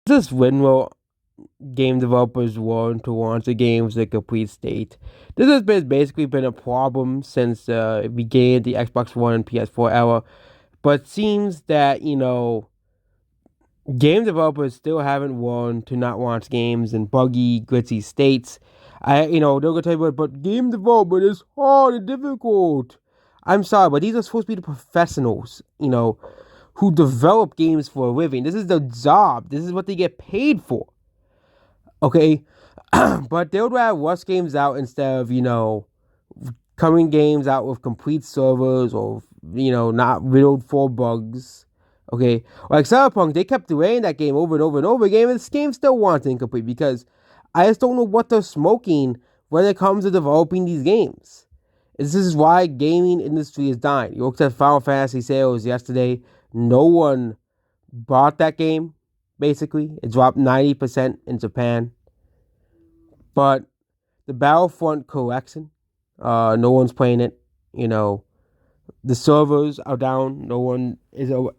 This is when will game developers want to launch the games in a complete state. This has basically been a problem since it began the Xbox One and PS4 era, but it seems that, game developers still haven't won to not launch games in buggy, glitchy states. They're gonna tell you, but game development is hard and difficult. I'm sorry, but these are supposed to be the professionals, who develop games for a living. This is their job. This is what they get paid for. Okay, but they would rather rush games out instead of coming games out with complete servers or not riddled for bugs. Okay, like Cyberpunk, they kept delaying that game over and over and over again, and this game still wants incomplete because I just don't know what they're smoking when it comes to developing these games. This is why gaming industry is dying. You looked at Final Fantasy sales yesterday. No one bought that game. Basically, it dropped 90% in Japan. But the Battlefront collection, no one's playing it. The servers are down. No one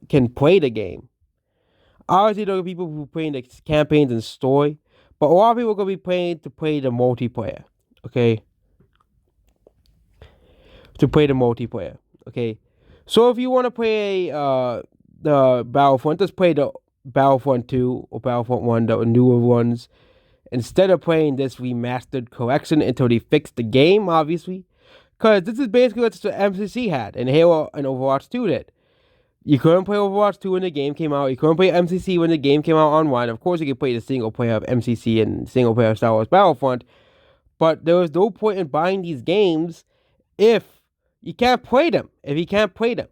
can play the game. Obviously, there are people who are playing the campaigns and story, but a lot of people are gonna be playing to play the multiplayer. Okay, to play the multiplayer. Okay, so if you want to play the Battlefront, just play the Battlefront 2 or Battlefront 1, the newer ones, instead of playing this remastered collection until they fix the game, obviously. Because this is basically what the MCC had, and Halo and Overwatch 2 did. You couldn't play Overwatch 2 when the game came out. You couldn't play MCC when the game came out online. Of course, you could play the single player of MCC and single player of Star Wars Battlefront. But there was no point in buying these games if you can't play them. If you can't play them.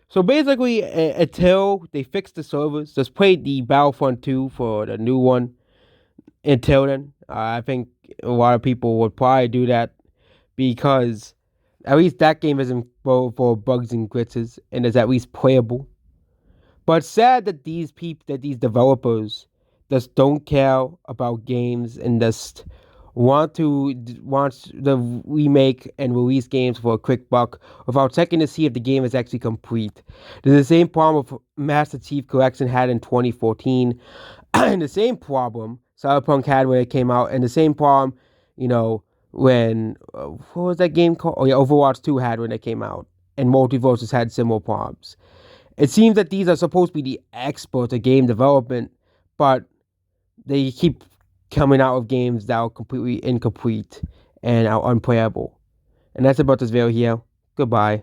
So basically, until they fix the servers, just play the Battlefront 2 for the new one. Until then, I think a lot of people would probably do that because at least that game isn't full for bugs and glitches and is at least playable. But it's sad that these developers just don't care about games and just want to remake and release games for a quick buck without checking to see if the game is actually complete. There's the same problem with Master Chief Collection had in 2014, and the same problem Cyberpunk had when it came out, and the same problem, when what was that game called? Oh yeah, Overwatch 2 had when it came out, and Multiverses had similar problems. It seems that these are supposed to be the experts of game development, but they keep coming out with games that are completely incomplete and are unplayable. And that's about this video here. Goodbye.